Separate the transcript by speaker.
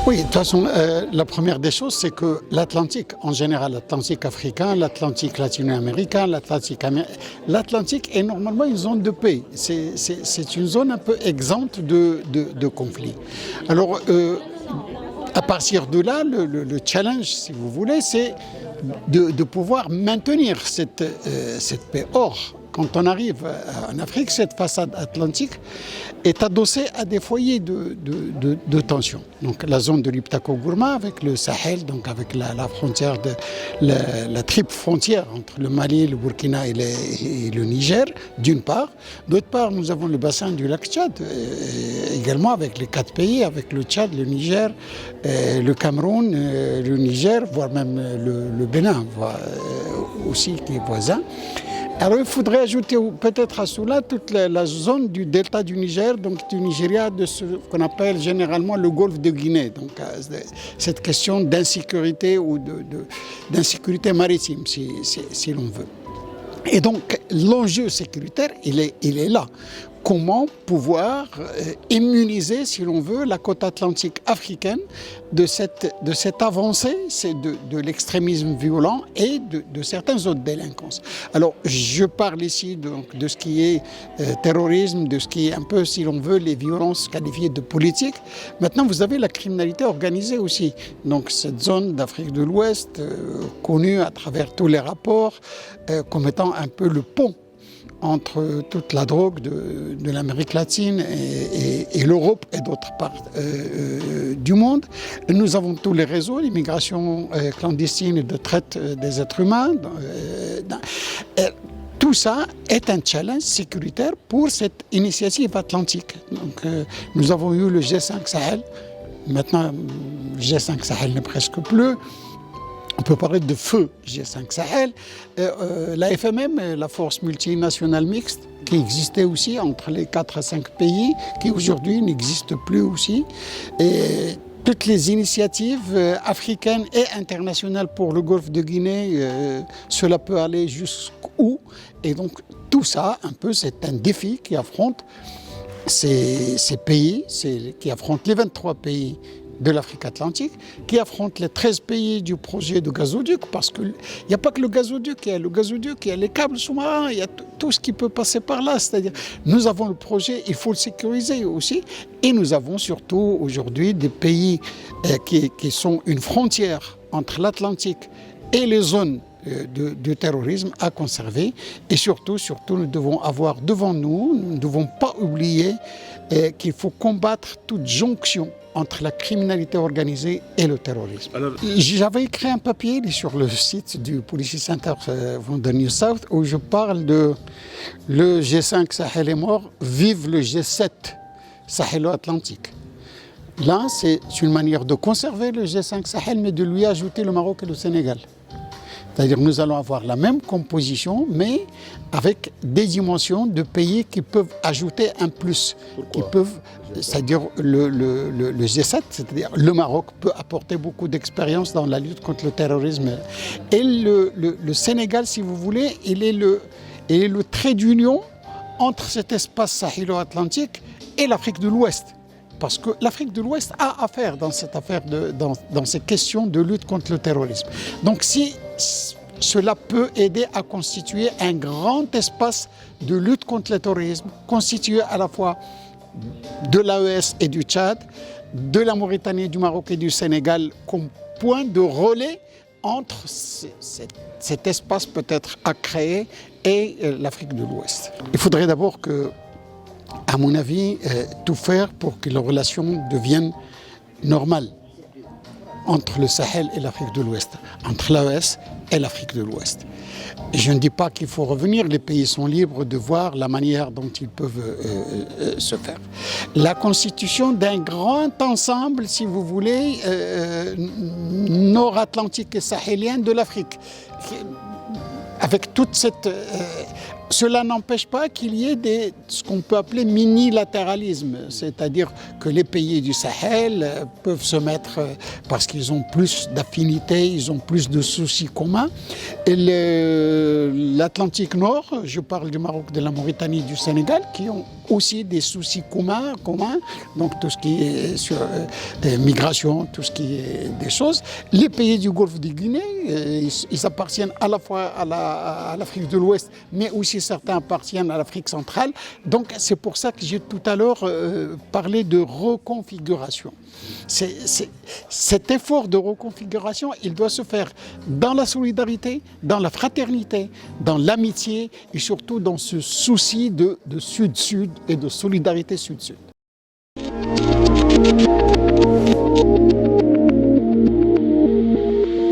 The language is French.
Speaker 1: Oui, de toute façon, la première des choses, c'est que l'Atlantique, en général, l'Atlantique africain, l'Atlantique latino-américain, l'Atlantique est normalement une zone de paix. C'est une zone un peu exempte de conflits. Alors, à partir de là, le challenge, si vous voulez, c'est de pouvoir maintenir cette paix. Or, quand on arrive en Afrique, cette façade atlantique est adossée à des foyers de tension. Donc la zone de l'Iptako-Gourma avec le Sahel, donc avec la frontière, la triple frontière entre le Mali, le Burkina et le Niger, d'une part. D'autre part, nous avons le bassin du lac Tchad, également avec les 4 pays, avec le Tchad, le Niger, le Cameroun, le Niger, voire même le Bénin aussi qui est voisin. Alors il faudrait ajouter peut-être à cela toute la zone du delta du Niger, donc du Nigeria, de ce qu'on appelle généralement le golfe de Guinée. Donc cette question d'insécurité ou d'insécurité maritime, si l'on veut. Et donc l'enjeu sécuritaire, il est là. Comment pouvoir immuniser, si l'on veut, la côte atlantique africaine de cette avancée de l'extrémisme violent et de certaines autres délinquances. Alors, je parle ici donc, de ce qui est terrorisme, de ce qui est un peu, si l'on veut, les violences qualifiées de politiques. Maintenant, vous avez la criminalité organisée aussi. Donc, cette zone d'Afrique de l'Ouest, connue à travers tous les rapports, comme étant un peu le pont entre toute la drogue de l'Amérique latine et l'Europe et d'autres parts du monde. Nous avons tous les réseaux, l'immigration clandestine et de traite des êtres humains. Tout ça est un challenge sécuritaire pour cette initiative atlantique. Donc, nous avons eu le G5 Sahel. Maintenant, le G5 Sahel n'est presque plus. On peut parler de feu G5 Sahel. La FMM, la force multinationale mixte, qui existait aussi entre les 4 à 5 pays, qui aujourd'hui n'existe plus aussi. Et toutes les initiatives africaines et internationales pour le golfe de Guinée, cela peut aller jusqu'où. Et donc tout ça, un peu, c'est un défi qui affronte ces pays, qui affronte les 23 pays de l'Afrique atlantique, qui affronte les 13 pays du projet de gazoduc, parce qu'il n'y a pas que le gazoduc, il y a le gazoduc, il y a les câbles sous-marins, il y a tout ce qui peut passer par là. C'est-à-dire, nous avons le projet, il faut le sécuriser aussi, et nous avons surtout aujourd'hui des pays qui sont une frontière entre l'Atlantique et les zones du terrorisme à conserver. Et surtout, nous devons avoir devant nous, nous ne devons pas oublier qu'il faut combattre toute jonction entre la criminalité organisée et le terrorisme. J'avais écrit un papier sur le site du Policy Center for the New South où je parle de le G5 Sahel est mort, vive le G7 Sahélo-Atlantique. Là, c'est une manière de conserver le G5 Sahel, mais de lui ajouter le Maroc et le Sénégal. C'est-à-dire que nous allons avoir la même composition, mais avec des dimensions de pays qui peuvent ajouter un plus. C'est-à-dire le G7, c'est-à-dire le Maroc peut apporter beaucoup d'expérience dans la lutte contre le terrorisme. Et le Sénégal, si vous voulez, il est le trait d'union entre cet espace sahélo-atlantique et l'Afrique de l'Ouest. Parce que l'Afrique de l'Ouest a affaire dans ces questions de lutte contre le terrorisme. Donc si cela peut aider à constituer un grand espace de lutte contre le terrorisme, constitué à la fois de l'AES et du Tchad, de la Mauritanie, du Maroc et du Sénégal comme point de relais entre cet espace peut-être à créer et l'Afrique de l'Ouest. Il faudrait d'abord à mon avis, tout faire pour que les relations deviennent normales entre le Sahel et l'Afrique de l'Ouest, entre l'AES et l'Afrique de l'Ouest. Je ne dis pas qu'il faut revenir, les pays sont libres de voir la manière dont ils peuvent se faire. La constitution d'un grand ensemble, si vous voulez, nord-atlantique et sahélien de l'Afrique, avec toute cette... Cela n'empêche pas qu'il y ait ce qu'on peut appeler mini-latéralisme, c'est-à-dire que les pays du Sahel peuvent se mettre, parce qu'ils ont plus d'affinités, ils ont plus de soucis communs. Et l'Atlantique Nord, je parle du Maroc, de la Mauritanie, du Sénégal, qui ont aussi des soucis communs, donc tout ce qui est sur migration, tout ce qui est des choses. Les pays du Golfe de Guinée, ils appartiennent à la fois à l'Afrique de l'Ouest, mais aussi certains appartiennent à l'Afrique centrale. Donc c'est pour ça que j'ai tout à l'heure parlé de reconfiguration. Cet effort de reconfiguration, il doit se faire dans la solidarité, dans la fraternité, dans l'amitié et surtout dans ce souci de Sud-Sud et de solidarité Sud-Sud.